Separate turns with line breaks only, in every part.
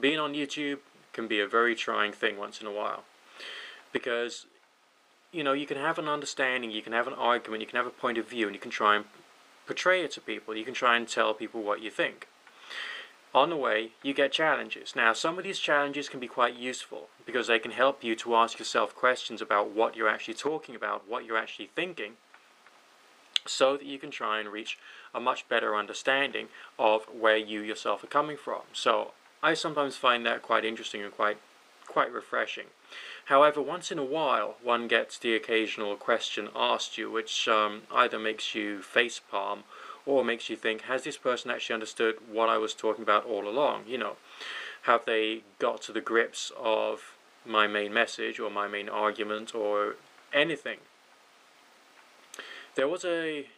being on YouTube can be a very trying thing once in a while, because you can have an understanding, you can have an argument, you can have a point of view, and you can try and portray it to people. You can try and tell people what you think. On the way, you get challenges. Now, some of these challenges can be quite useful because they can help you to ask yourself questions about what you're actually talking about, what you're actually thinking, so that you can try and reach a much better understanding of where you yourself are coming from. So I sometimes find that quite interesting and quite refreshing. However, once in a while, one gets the occasional question asked you, which either makes you facepalm or makes you think, has this person actually understood what I was talking about all along? Have they got to the grips of my main message or my main argument or anything? There was a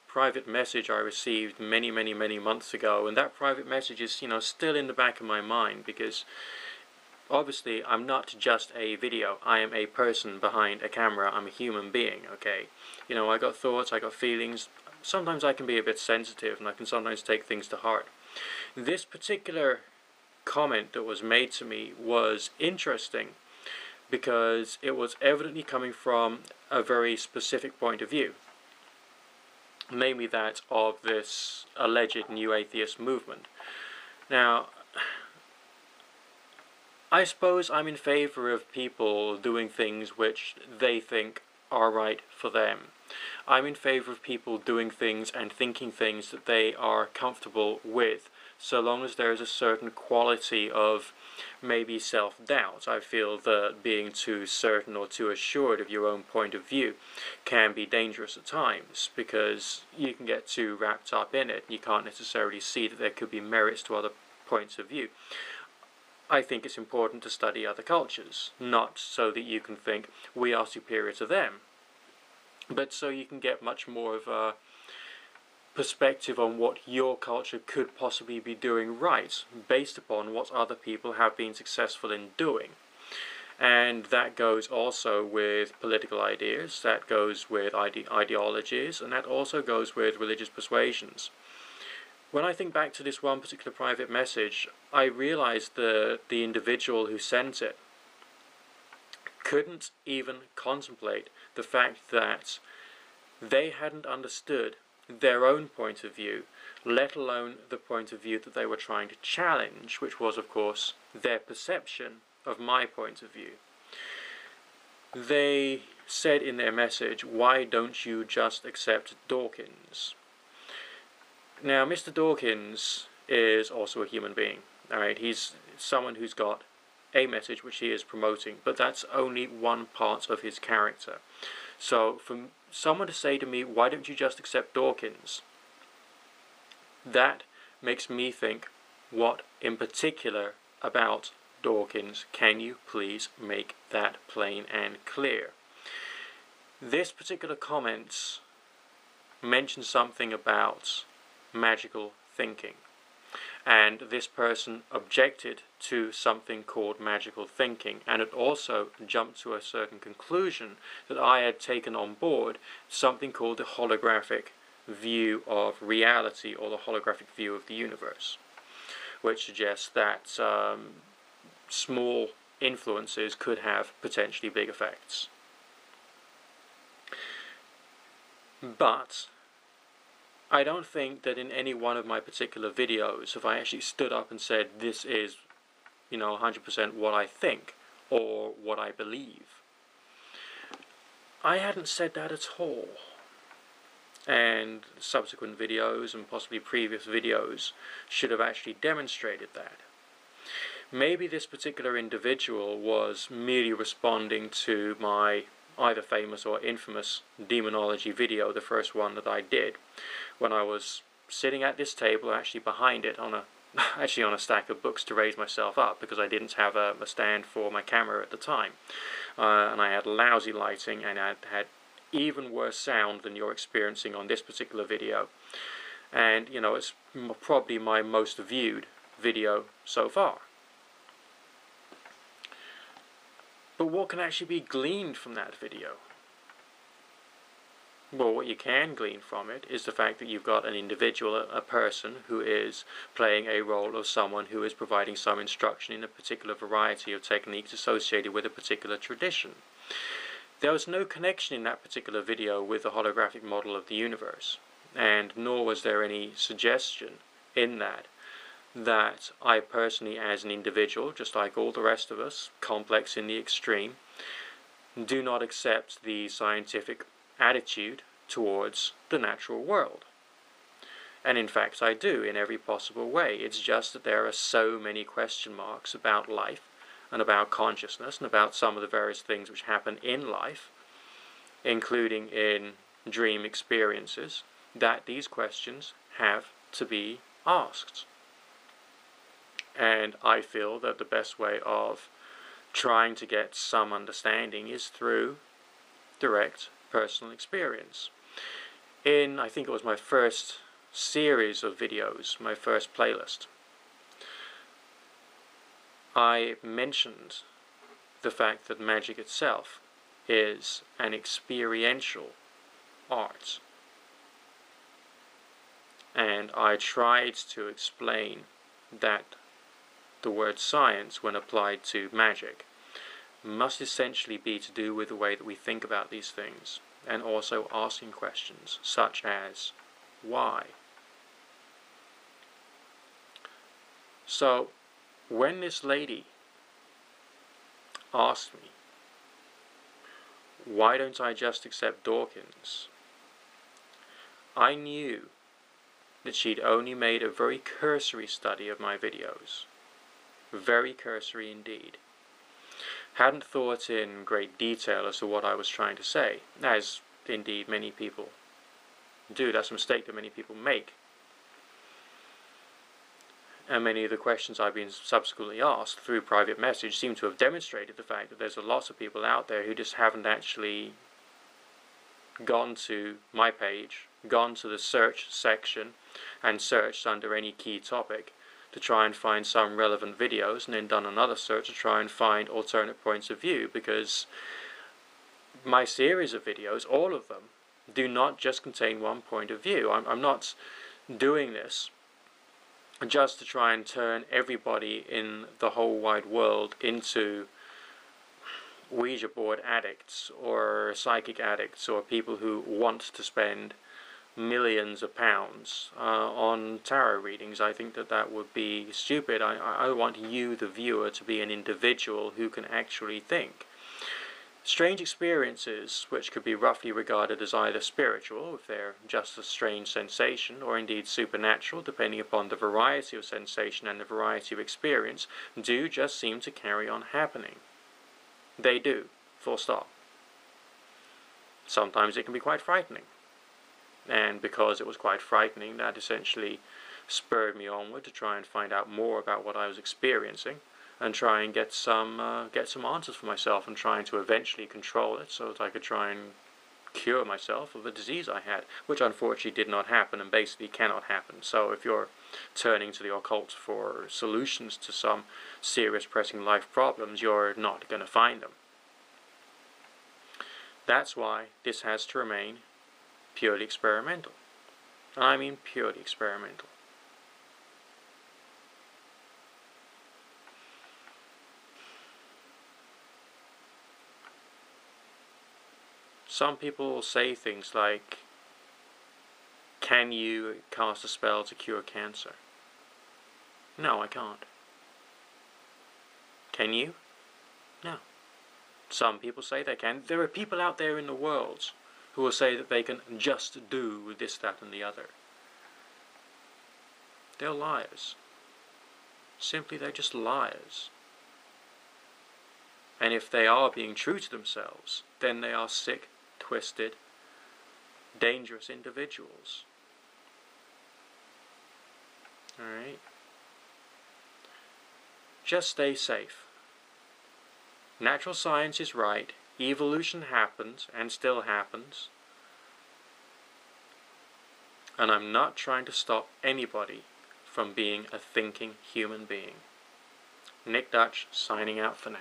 private message I received many months ago, and that private message is, still in the back of my mind, because obviously I'm not just a video. I am a person behind a camera. I'm a human being, okay? I got thoughts, I got feelings. Sometimes I can be a bit sensitive, and I can sometimes take things to heart. This particular comment that was made to me was interesting because it was evidently coming from a very specific point of view, namely that of this alleged new atheist movement. Now, I suppose I'm in favor of people doing things which they think are right for them. I'm in favor of people doing things and thinking things that they are comfortable with, so long as there is a certain quality of maybe self-doubt. I feel that being too certain or too assured of your own point of view can be dangerous at times, because you can get too wrapped up in it. You can't necessarily see that there could be merits to other points of view. I think it's important to study other cultures, not so that you can think we are superior to them, but so you can get much more of a perspective on what your culture could possibly be doing right, based upon what other people have been successful in doing. And that goes also with political ideas, that goes with ideologies, and that also goes with religious persuasions. When I think back to this one particular private message, I realized that the individual who sent it couldn't even contemplate the fact that they hadn't understood their own point of view, let alone the point of view that they were trying to challenge, which was, of course, their perception of my point of view. They said in their message, "Why don't you just accept Dawkins?" Now, Mr. Dawkins is also a human being. Alright, he's someone who's got a message which he is promoting, but that's only one part of his character. So for someone to say to me, "Why don't you just accept Dawkins?" that makes me think, what in particular about Dawkins can you please make that plain and clear? This particular comment mentions something about magical thinking, and this person objected to something called magical thinking, and it also jumped to a certain conclusion that I had taken on board, something called the holographic view of reality, or the holographic view of the universe, which suggests that small influences could have potentially big effects. But I don't think that in any one of my particular videos have I actually stood up and said, this is, 100% what I think, or what I believe. I hadn't said that at all. And subsequent videos, and possibly previous videos, should have actually demonstrated that. Maybe this particular individual was merely responding to my either famous or infamous demonology video, the first one that I did, when I was sitting at this table, actually behind it, on a stack of books to raise myself up, because I didn't have a stand for my camera at the time, and I had lousy lighting, and I had even worse sound than you're experiencing on this particular video, and it's probably my most viewed video so far. But what can actually be gleaned from that video? Well, what you can glean from it is the fact that you've got an individual, a person, who is playing a role of someone who is providing some instruction in a particular variety of techniques associated with a particular tradition. There was no connection in that particular video with the holographic model of the universe, and nor was there any suggestion in that I personally, as an individual, just like all the rest of us, complex in the extreme, do not accept the scientific attitude towards the natural world. And in fact I do, in every possible way. It's just that there are so many question marks about life and about consciousness and about some of the various things which happen in life, including in dream experiences, that these questions have to be asked. And I feel that the best way of trying to get some understanding is through direct personal experience. In, I think it was my first series of videos, my first playlist, I mentioned the fact that magic itself is an experiential art. And I tried to explain that the word science, when applied to magic, must essentially be to do with the way that we think about these things, and also asking questions such as, why? So, when this lady asked me, why don't I just accept Dawkins? I knew that she'd only made a very cursory study of my videos. Very cursory indeed. Hadn't thought in great detail as to what I was trying to say, as indeed many people do. That's a mistake that many people make. And many of the questions I've been subsequently asked through private message seem to have demonstrated the fact that there's a lot of people out there who just haven't actually gone to my page, gone to the search section, and searched under any key topic to try and find some relevant videos, and then done another search to try and find alternate points of view, because my series of videos, all of them, do not just contain one point of view. I'm not doing this just to try and turn everybody in the whole wide world into Ouija board addicts or psychic addicts or people who want to spend millions of pounds on tarot readings. I think that that would be stupid. I want you, the viewer, to be an individual who can actually think. Strange experiences, which could be roughly regarded as either spiritual, if they're just a strange sensation, or indeed supernatural, depending upon the variety of sensation and the variety of experience, do just seem to carry on happening. They do, full stop. Sometimes it can be quite frightening. And because it was quite frightening, that essentially spurred me onward to try and find out more about what I was experiencing, and try and get some answers for myself, and trying to eventually control it so that I could try and cure myself of a disease I had, which unfortunately did not happen and basically cannot happen. So if you're turning to the occult for solutions to some serious pressing life problems, you're not going to find them. That's why this has to remain purely experimental. And I mean purely experimental. Some people will say things like, can you cast a spell to cure cancer? No, I can't. Can you? No. Some people say they can. There are people out there in the world who will say that they can just do this, that, and the other. They're liars. Simply, they're just liars. And if they are being true to themselves, then they are sick, twisted, dangerous individuals. Alright? Just stay safe. Natural science is right. Evolution happens, and still happens. And I'm not trying to stop anybody from being a thinking human being. Nick Dutch, signing out for now.